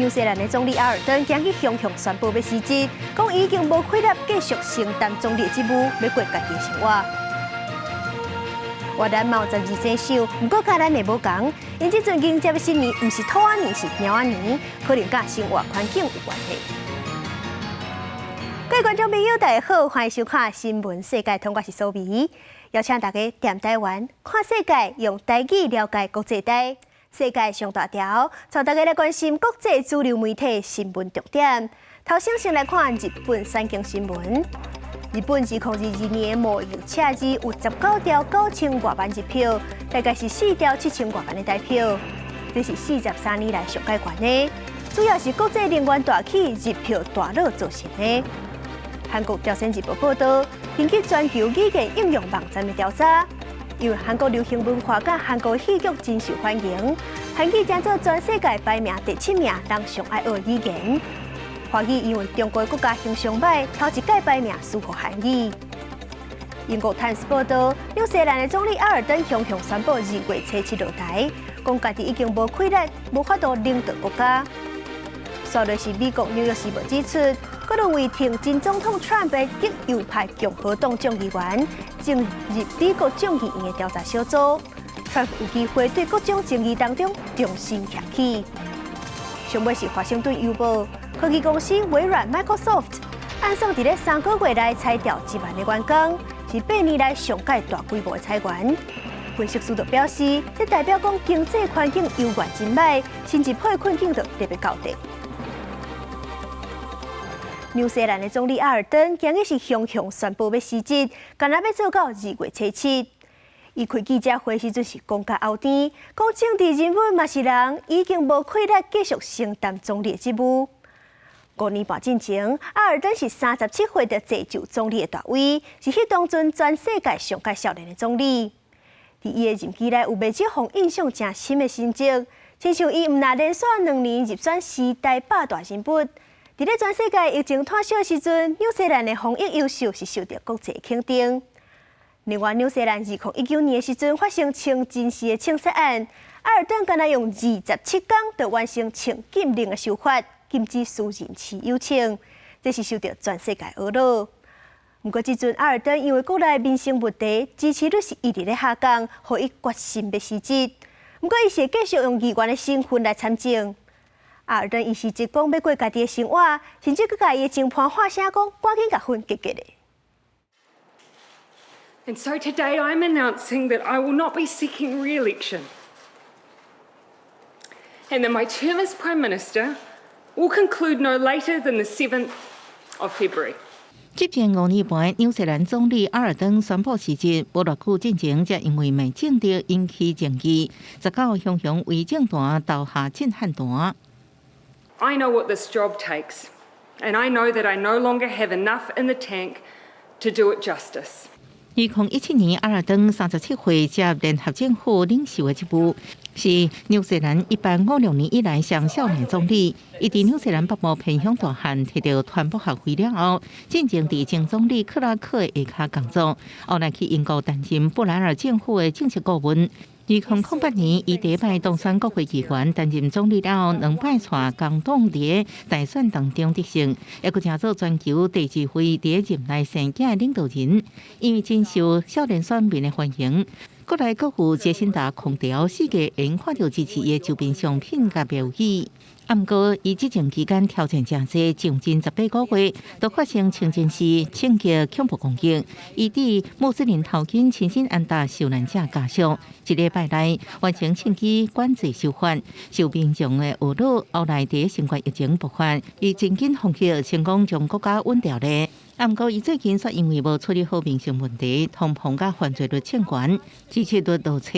纽西兰的总理阿尔登今日向宣布要辞职，讲已经无气力继续承担总理职务，要过家己的生活。活咱嘛有12生肖，不过甲咱的无同，因这阵迎接的新年唔是兔仔年，是猫仔年，可能甲生活环境有关系。各位观众朋友，大家好，欢迎收看《新闻世界通》，我是苏眉，邀请大家踮台湾看世界，用台语了解国际大。世界上大条，带大家来关心国际主流媒体新闻重点。头先来看日本三件新闻。日本2022年贸易赤字有19条9000多万日票，大概是4条7000多万的台票，这是43年来上界悬的。主要是国际能源大起，日票大落造成的。韩国朝鲜日报报道，引起全球语言应用网站的调查。因为韩国流行文化甲韩国戏剧真受欢迎，韩语将做全世界排名第7名人上爱学的语言。华语因为中国国家形象歹，头一届排名输给韩语。英国《Times》报道，纽西兰的总理阿尔登向宣布2月初7落台，讲家己已经无气力，无法度领导国家。稍来是美国《纽约时报》指出，佢认为挺前总统 Trump 的极右派共和党众议员进入美国众议院的调查小组 ，Trump 有机会对各种争议当中重新掀起。上尾是《华盛顿邮报》，科技公司微软 Microsoft 按算伫咧3个月内裁掉1万个员工，是8年来上界大规模的裁员。分析师就表示，这代表讲经济环境犹原真歹，甚至破困境就特别高低。纽西兰的总理阿尔登今日是向宣布要辞职，干那要做到2月初7。伊开记者会时阵是讲甲后甜，讲政治人物嘛是人，已经无气力继续承担总理职务。5年半之前，阿尔登是37岁就坐就总理的大位，是迄当阵全世界上界少年的总理。伫伊的任期内，有袂少互印象真深的成绩，亲像伊毋但连续2年入选时代百大人物。伫咧全世界疫情退烧时阵，纽西兰的防疫优秀是受到国际肯定。另外，纽西兰2019年的时阵发生枪真实的枪杀案，阿尔登干那用27天就完成枪禁令的修法，禁止私人持有枪，这是受到全世界恶恼。不过，即阵阿尔登因为国内民生问题，支持率是一直咧下降，互伊决心要辞职。不过，伊是继续用议员的身份来参政。阿尔登伊是一讲要过家己的生活，甚至佮家己的政盘喊声讲，赶紧甲分结结的。And so today I'm announcing that I will not be seeking re-election, and that my term as Prime Minister will conclude no later than the 7th of February. 即前5年半，纽西兰总理阿尔登宣布辞职，无偌久进前，才因为卖政治引起争议，19雄为政坛投下震撼弹。I know what this job takes, and I know that I no longer have enough in the tank to do it justice. 2017年，阿尔登37岁接联合政府领袖的职务，是纽西兰1856年以来上少年总理。伊伫纽西兰北部偏乡大汉摕到传播学位了后，进前伫前总理克拉克的下骹工作，后来去英国担任布莱尔政府的政治顾问。2008年，伊第一摆当选国会议员，担任总理了后，2摆带工党伫大选当中得胜，也佫成做全球第2位伫任内生囝的领导人，因为真受少年选民的欢迎。国内各有杰辛达空调世界因看到支持伊的周边商品甲标语。毋过，伊即段期间挑战真济，将近18个月，都发生清真寺枪击恐怖攻击，以致穆斯林头巾亲身安达受难者家属。一礼拜内完成清机管制修法，受民众的恶恼。后来伫新冠疫情爆发，伊真紧放弃，成功将国家稳掉咧。毋过，伊最近却因为无处理好民生问题，通膨甲犯罪率欠悬，支持率倒车，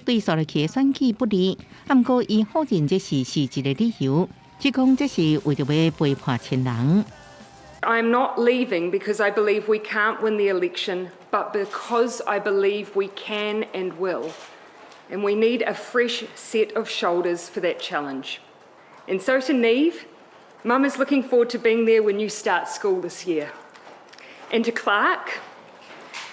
对所来期的选举不利。毋过，伊否认这是一个理由，只讲这是为着要陪伴亲人。I'm not leaving because I believe we can't win the election, but because I believe we can and will. And we need a fresh set of shoulders for that challenge. And so to Neve, Mum is looking forward to being there when you start school this year. And to Clark,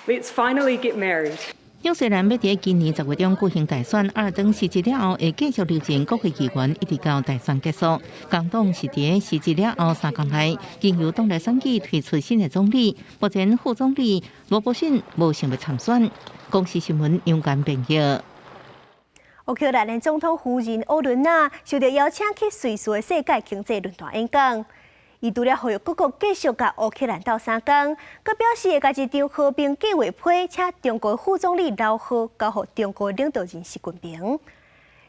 let's finally get married. 纽西兰要伫今年10月中举行大选，阿尔登辞职了后，会继续留任国会议员，一直到大选结束。工党是伫辞职了后3天内，经由党内选举推出新的总理，目前副总理罗伯逊无想要参选。公视新闻勇敢评价。乌克兰的总统夫人欧伦娜受到邀请去瑞士的世界经济论坛演讲。伊除了呼吁各国继续甲乌克兰斗相共，佮表示会甲一张和平计划批，请中国副总理刘鹤交予中国领导人习近平。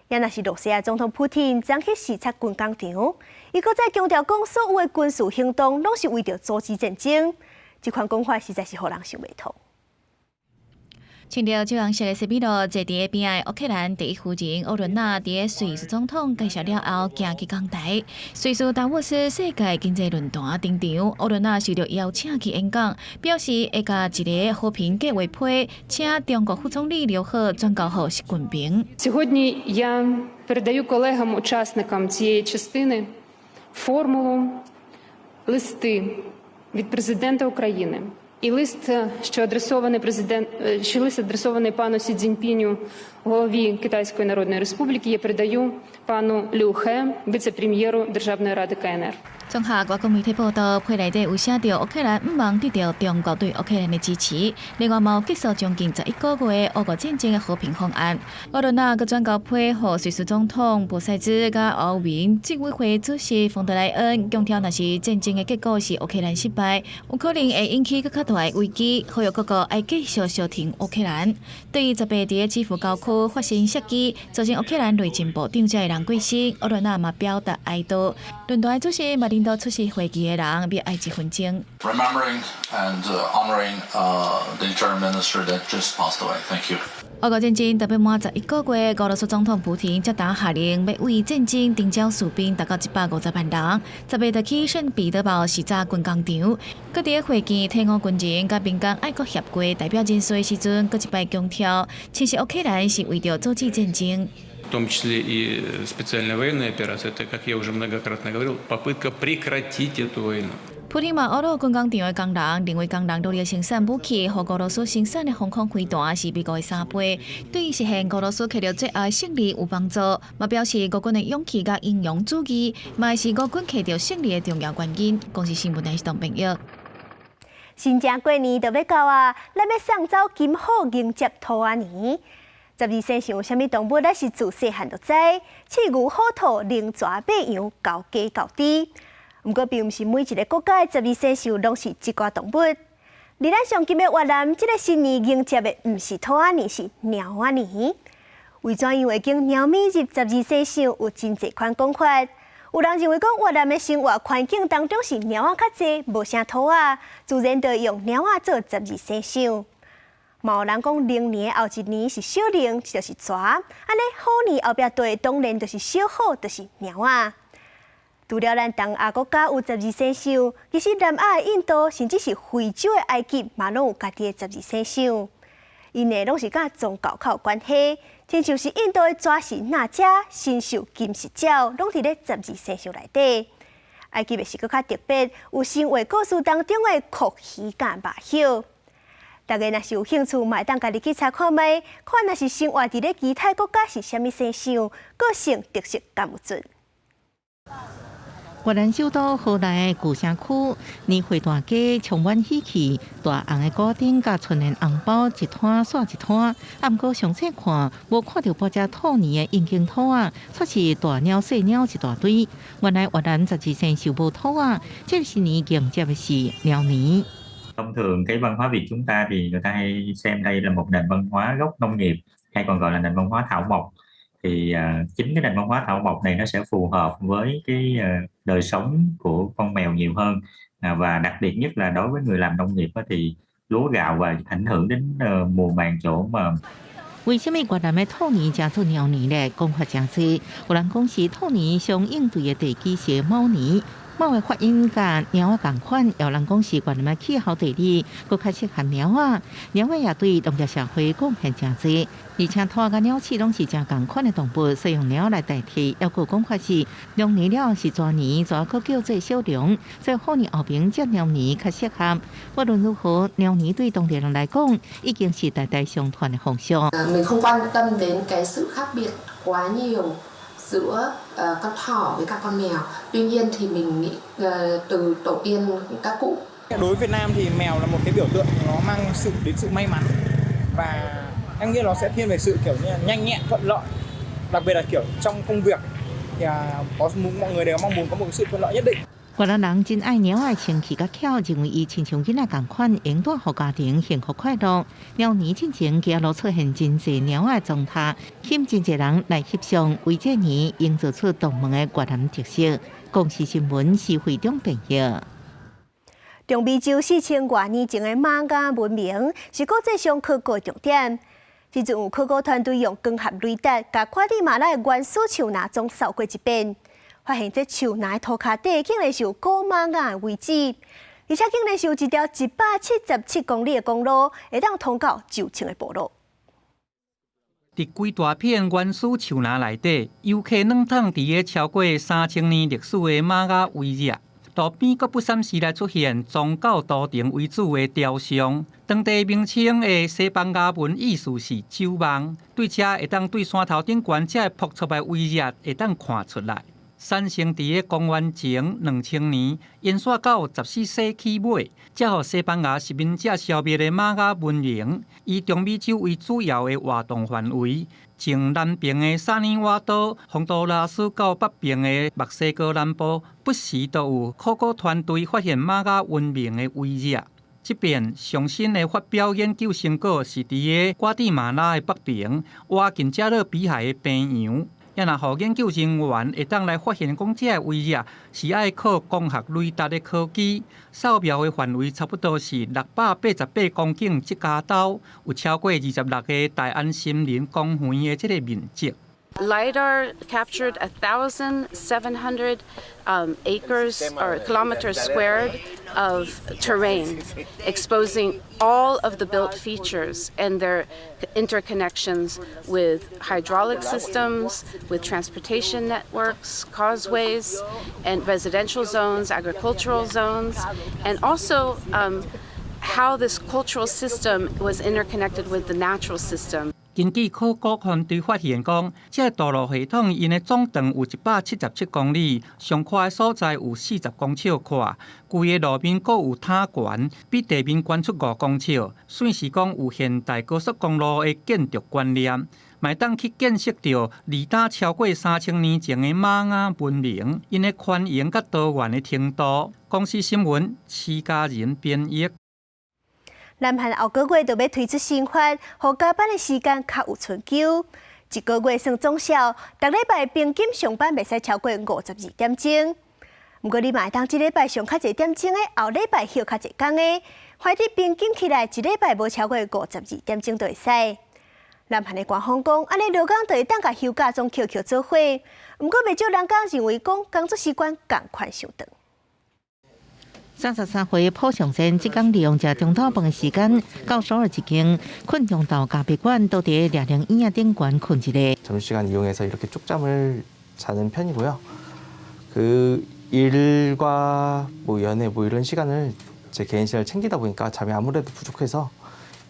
也若是罗西亚总统普京昨去视察军工厂，伊搁再强调讲，所有的军事行动拢是为着阻止战争。这款讲法实在是互人想袂通。穿着酒红色的西比罗，坐伫边的乌克兰第一夫人欧伦娜，伫瑞士总统介绍了后，行去讲台。瑞士达沃斯世界经济论坛顶场，欧伦娜受到邀请去演讲，表示会甲一个和平计划批，请中国副总理刘鹤转交予习近平。Сьогодні я передаю колегам-учасникам цієї частини формулу листи від президента України. І лист, що адресований пану Сі Цзіньпіню, голові Китайської Народної Республіки, я передаю пану Лю Хе, віце-прем'єру Державної ради КНР. 综合外国媒体报道，批内底有写到乌克兰毋望得到中国对乌克兰的支持，另外嘛结束将近11个月俄乌战争的和平方案。欧伦娜佮转交批予瑞士总统博塞兹佮欧盟执委会主席冯德莱恩，强调若是战争的结果是乌克兰失败，有可能会引起更较大的危机，呼吁各国要继续消停乌克兰。对于18伫基辅郊区发生袭击，造成乌克兰内政部长这个人过身，欧伦娜嘛表达哀悼。论坛主席马林多出席会议的人要爱一分钟。Remembering and honoring the interim minister that just passed away. Thank you. 俄乌战争特别满11个月，俄罗斯总统普京接打下令，要为战争征召士兵达到150万人。18日起，圣彼得堡视察军工厂，各地会见退伍军人甲民间爱国协会代表人士的时阵，佮一摆强调，其实乌克兰是为着阻止战争。В том числе и специальная военная операция, это, как я уже многократно говорил, попытка прекратить эту войну. 普京嘛，俄罗军工厂的工人认为工人努力生产武器，和俄罗斯生产的防空飞弹是美国的3倍，对于实现俄罗斯取得最后的胜利有帮助。嘛表示俄军的勇气甲英勇主义，嘛是俄军取得胜利的重要原因。公司新闻台是同朋友。新正过年就要到啊，咱要送走金虎迎接兔仔年。12生肖有啥物动物，咱是自细汉就知，刺牛、虎、兔、龙、蛇、马、羊、狗、鸡、狗、猪。不过，并毋是每一个国家的12生肖拢是这寡动物。而咱上今的越南，这个新年迎接的毋是兔仔年，是猫仔年。为怎样会经猫咪入12生肖，有真侪款讲法。有人认为讲越南的生活环境当中是猫仔较侪，无啥兔仔，自然就用猫仔做12生肖。嘛有人讲，龙年后一年是小龙，就是蛇；安尼虎年后壁对当然就是小虎，就是猫仔。除了咱东亚国家有12生肖，其实南亚的印度，甚至是非洲的埃及，嘛拢有家己的12生肖。因内拢是甲宗教较有关系，亲像是印度的蛇是哪吒，神兽金是鸟，拢伫咧12生肖内底。埃及的是搁较特别，有神话故事当中的酷鱼甲麻雀。大家若是有兴趣，嘛当家己去查看卖，看若是生活伫咧其他国家是虾米生肖，个性特色敢有准。越南首都河内的古城区，年会大街充满喜气，大红的古顶甲春联红包一摊刷一摊。啊，毋过详细看，无看到半只兔年的引擎兔仔，却是大鸟细鸟一大堆。原来越南12生肖无兔仔，这是年迎接的是鸟年。Thông thường cái văn hóa Việt chúng ta thì người ta hay xem đây là một nền văn hóa gốc nông nghiệp hay còn gọi là nền văn hóa thảo mộc. Thì chính cái nền văn hóa thảo mộc này nó sẽ phù hợp với cái đời sống của con mèo nhiều hơn, và đặc biệt nhất là đối với người làm nông nghiệp thì lúa gạo và ảnh hưởng đến mùa màng chỗ mà. 为什么越南的兔年叫做鸟年呢？讲法真多，有人讲是兔年相应对的地支是猫年。某个发音甲猫仔同款，有人讲是越南气候地理，佫较适合猫仔。猫仔也对农业社会贡献真济，而且兔甲鸟鼠拢是真同款的动物，使用猫来代替。还佫讲法是，龙年了是蛇年，蛇佫叫做小龙，所以后年后边接牛年较适合。无论如何，牛年对当地人来讲，已经是代代相传的风俗。Mình không quan tâm đến cái sự khác biệt quá nhiều giữa con thỏ với cả con mèo. Tuy nhiên thì mình nghĩ từ tổ tiên các cụ. Đối với Việt Nam thì mèo là một cái biểu tượng nó mang đến sự may mắn và em nghĩ nó sẽ thiên về sự kiểu như là nhanh nhẹn thuận lợi, đặc biệt là kiểu trong công việc thì mọi người đều mong muốn có một sự thuận lợi nhất định. 越南人真爱猫仔清气甲巧，认为伊亲像囡仔同款，应带互家庭幸福快乐。猫年之前，街路出现真侪猫仔状态，吸引真侪人来翕相，为这年营造出独门的越南特色。公视新闻是会中朋友。中美洲4000多年前的玛雅文明是国际上考古重点。即阵有考古团队用光学雷达，甲瓜地马拉的原始树林总扫过一遍。发现这树林的涂骹底竟然是有古玛雅的遗址，而且竟然是有一条177公里的公路，会当通到旧城的部落。伫规大片原始树林内底，游客软躺伫个超过3000年历史的玛雅遗迹，路边阁不闪时来出现宗教图腾为主的雕像。当地名称的西班牙文意思是守望，对车会当对山头顶悬这朴素的遗迹会当看出来。产生伫个公元前2000年，延续到14世纪尾，才互西班牙殖民者消灭的玛雅文明，以中美洲为主要的活动范围，从南边的沙尼瓦岛、洪都拉斯到北边的墨西哥南部，不时都有考古团队发现玛雅文明的遗迹。这边上新的发表研究成果是伫个瓜地马拉的北边，挖近加勒比海的平洋。也若互研究人员会当来发现讲这个遗迹是爱靠光学雷达的科技，扫描的范围差不多是688公顷一家刀，有超过26个大安森林公园的这个面积。LiDAR captured 1,700 acres or kilometers squared of terrain, exposing all of the built features and their interconnections with hydraulic systems, with transportation networks, causeways, and residential zones, agricultural zones, and also how this cultural system was interconnected with the natural system. 根据考古团队发现，讲这道路系统因的总长有177公里，上宽的所在有40公尺宽，规个路面各有塔悬，比地面悬出5公尺，算是讲有现代高速公路的建筑观念，卖当去见识到离打超过3000年前的玛雅文明，因的宽容甲多元的程度。公视新闻徐家人编译。南韩后个月就要推出新法，互加班的时间较有春秋。一个月算总效，逐礼拜平均上班袂使超过52点钟。不过你嘛会当一礼拜上较侪点钟的，后礼拜休较侪工的，反正平均起来一礼拜无超过52点钟就会使。南韩的官方讲，安尼劳工就会当甲休假总扣做伙。不过袂少人讲认为讲工作时间同款伤长。33岁朴尚生即天利用食中昼饭的时间，到首尔一间困用到咖啡馆，都伫个凉椅顶悬困一个。 점심시간 이용해서 이렇게 쪽잠을 자는 편이고요. 그 일과 뭐 연애 뭐 이런 시간을 제 개인 시간을 챙기다 보니까 잠이 아무래도 부족해서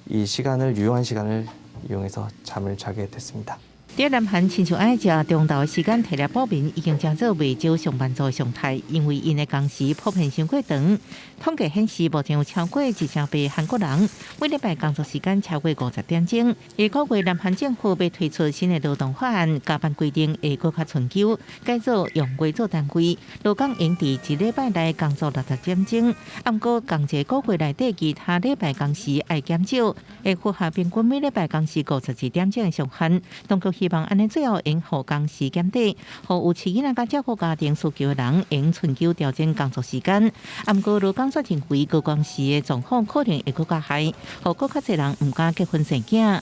이 시간을 유용한 시간을 이용해서 잠을 자게 됐습니다. 伫南韩亲像爱食中昼的时间，体力保眠已经真做未少上班族常态，因为因的工时普遍伤过长。统计显示，目前有超过100%韩国人每礼拜工作时间超过50点钟。下个月，南韩政府要推出新的劳动法案，加班规定会更较春秋，改做用月做单位，劳工应伫一礼拜内工作60点钟。不过，同一个月内底其他礼拜工时爱减少，会符合平均每礼拜工时52点钟的上限。当局希望安尼最后用互工时减低，互有饲囡仔甲照顾家庭需求的人用春秋调整工作时间。不过，劳工则认为高工时的状况可能会更加害，互更较侪人唔敢结婚生囝。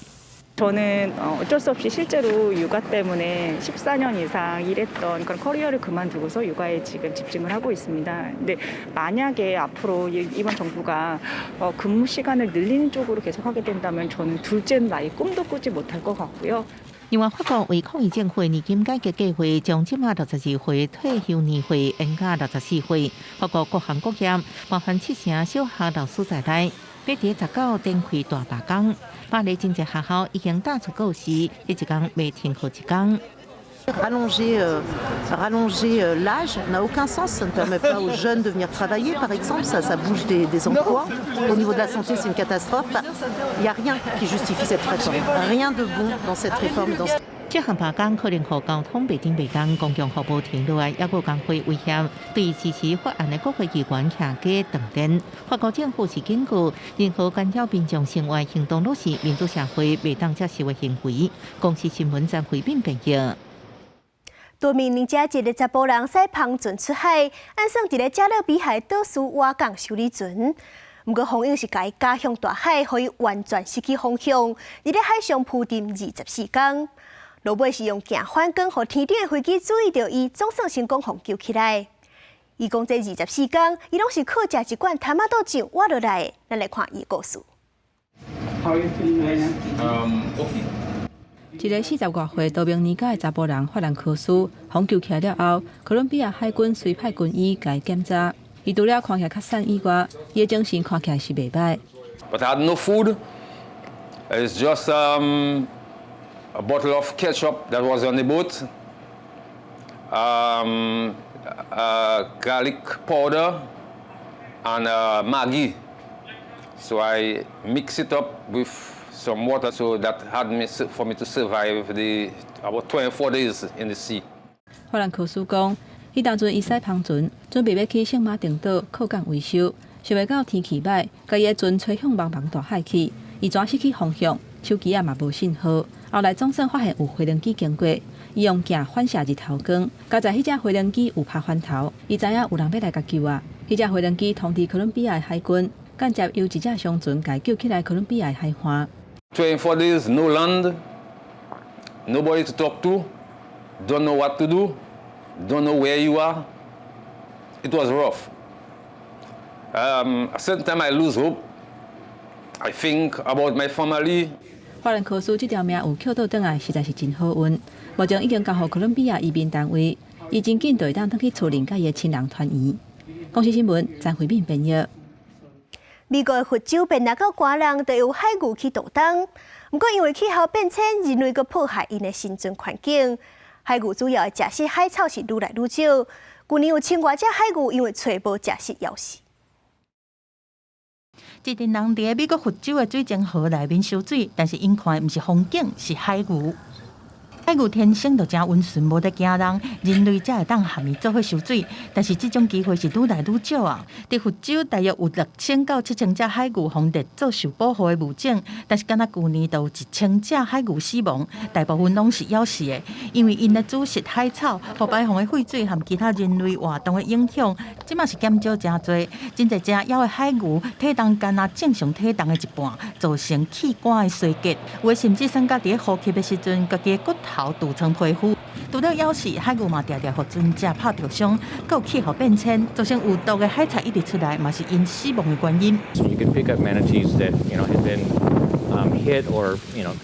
저는 어쩔 수 없이 실제로 육아 때문에 14년 이상 일했던 그런 커리어를 그만두고서 육아에 지금 집중을 하고 있습니다. 근데 만약에 앞으로 이번 정부가 근무 시간을 늘리는 쪽으로 계속하게 된다면 저는 둘째는 아예 꿈도 꾸지 못할 것 같고요. 另外，法国为抗疫政府年金改革计划，将即马62岁退休年岁延到64岁。法国各行各业，包含7成小学老師在內，要伫19展開大罷工。巴黎真濟學校已經打出告示，一天未停課一天。 Rallonger l'âge n'a aucun sens, ça ne permet pas aux jeunes de venir travailler, par exemple, ça bouge des emplois. Au niveau de la santé, c'est une catastrophe. Il n'y a rien qui justifie cette réforme, rien de bon dans cette réforme. 这项罢工可能互交通袂停袂工，公共服務停落來，也有工會威脅對支持法案的國會議員徛街斷電。法國政府是根據任何干擾民眾生活行動，都是民主社會袂當接受的行為。公視新聞曾回應評價。 多名年者一个查甫人驶帆船出海，按算伫咧加勒比海岛屿瓦港修理船。不过风影是甲伊加向大海，互伊完全失去方向，伫咧海上浮沉24天。落尾是用镜反光，互天顶的飞机注意到伊，总算成功互救起来。伊讲这24天，伊拢是靠食一罐坦马豆酱活落来的。咱来看伊故事。一个40多岁多名年甲的查甫人法兰克斯，防救起来了后，哥伦比亚海军随派军医甲伊检查，伊除了看起来较瘦以外，伊的精神看起来是袂歹。But I had no food. It's just a bottle of ketchup that was on the boat, garlic powder, and Maggi. So I mix it up with some water, so that had me for me to survive about 24 days in the sea. 法兰克斯讲，迄当阵伊驶帆船，准备要去圣马丁岛靠港维修，想袂到天气歹，甲伊的船吹向茫茫大海去，伊全失去方向，手机也嘛无信号。后来总算发现有飞轮机经过，伊用镜反射日头光，加在迄只飞轮机有拍翻头，伊知影有人要来甲救啊！迄只飞轮机通知哥伦比亚的海军，间接由一只商船甲救起来哥伦比亚的海岸。 24 days, no land, nobody to talk to, don't know what to do, don't know where you are. It was rough. A certain time I lose hope. I think about my family. 法兰克斯这条命有捡到转来，实在是真好运。目前已经交予哥伦比亚移民单位，伊真紧就会当返去厝邻甲伊的亲人团圆。公视新闻张惠敏编译。 美国的佛州变哪到寒人，就由海牛去渡冬。不过因为气候变迁，人类阁破坏因的生存环境，海牛主要的食食海草是愈来愈少。去年有千多只海牛因为找无食食枵死。一群人伫美国佛州的水晶河内面游水，但是因看毋是风景，是海牛。 海牛天生就真温顺，无得惊人，人类才会当含伊做伙游水。但是这种机会是愈来愈少啊！伫佛州大约有6000到7000只海牛红列做受保护的物种，但是敢若去年就有1000只海牛死亡，大部分拢是枵死的，因为因的煮食海草、和排放的废水和其他人类活动的影响，即嘛是减少真多。真侪只枵的海牛体重敢若正常体重的一半，造成器官的衰竭，有的甚至产家伫咧呼吸的时阵，家己的骨头 涂层皮肤，除了枵死，海牛嘛常常互船只拍着伤，还有气候变迁，造成有毒的海菜一直出来，嘛是因死亡的原因。You could pick up manatees that had been hit or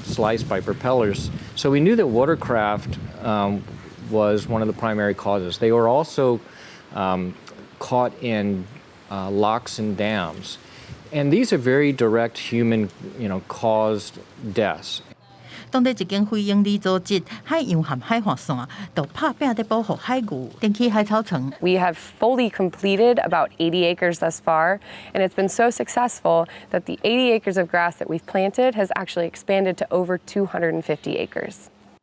sliced by propellers. So we knew that watercraft was one of the primary causes. They were also caught in locks and dams, and these are very direct human caused deaths. 当地一间非营利组织海洋和海岸线，就拍拼在保护海牛，建起海草床。We have fully completed about 80 acres thus far, and it's been so successful that the 80 acres of grass that we've planted has actually expanded to over 250 acres.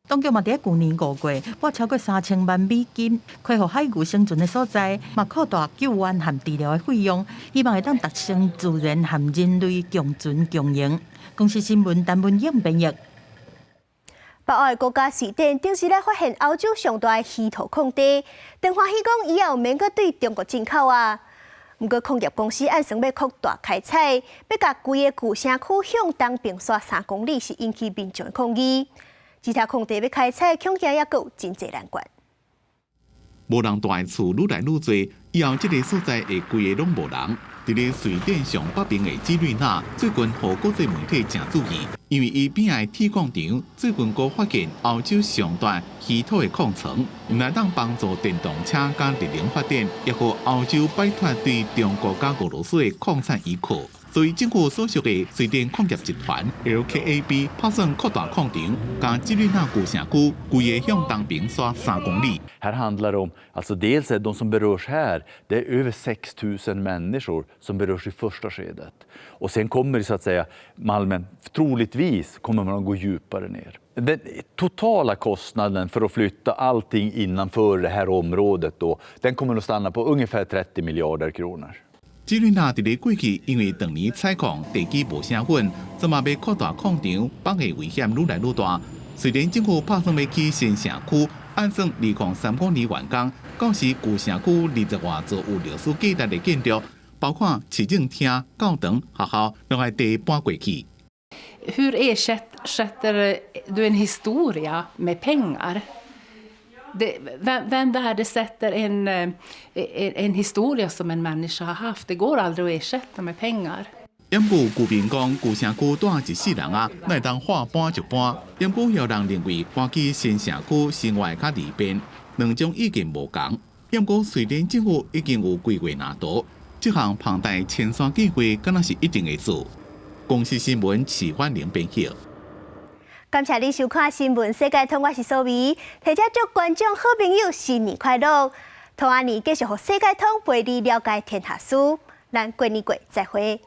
当局嘛，伫去年5月，拨超过3000万美金，开放海牛生存的所在，嘛扩大救援和治疗的费用，希望会当达成自然和人类共存共赢。公视新闻陈文英编译。 北欧的国家瑞典顶时咧发现欧洲上大的稀土矿地，陈欢喜讲以后免阁对中国进口啊。不过矿业公司按算要扩大开采，要甲规个旧城区向东平刷3公里，是引起民众的抗议。其他矿地要开采，恐惊也有真侪难关。无人住的厝愈来愈多，以后这个所在会规个拢无人。伫咧瑞典上北边的基吕纳，最近互国际媒体真注意，因为伊边的铁矿场最近刚发现欧洲上大稀土的矿层，唔但当帮助电动车甲绿能发展，也互欧洲摆脱对中国甲俄罗斯的矿产依靠。所以政府所属的瑞典矿业集团 LKAB 打算扩大矿场，将基吕纳旧城区规个向东边刷3公里。Här handlar det om, alltså dels är de som berörs här, det är över 6 000 människor som berörs i första skedet. Och sen kommer så att säga malmen, troligtvis kommer man att gå djupare ner. Den totala kostnaden för att flytta allting innanför det här området då, den kommer att stanna på ungefär 30 miljarder kronor. 基吕纳伫咧过去因为当年采矿地基无啥稳，即嘛要扩大矿场，放的危险愈来愈大。虽然政府打算要起新城区，按算2.3公里完工，到时旧城区20外座有历史价值的建筑，包括市政厅、教堂、学校，拢要地搬过去。Hur ersätter du en historia med pengar? Vem värdesätter en historia som en människa har haft? Det går aldrig att ersätta med pengar. 因故居民讲，旧城区住一世人啊，乃当话搬就搬。因故有人认为搬去新城区生活较利便，两种意见无同。因故虽然政府已经有规划拿图，这项庞大迁山计划敢若是一定会做。公司新闻齐焕玲编辑。感谢你收看新闻世界通，我是苏眉，提前祝观众好朋友新年快乐！同安年继续和世界通陪你了解天下事，咱过年过再会。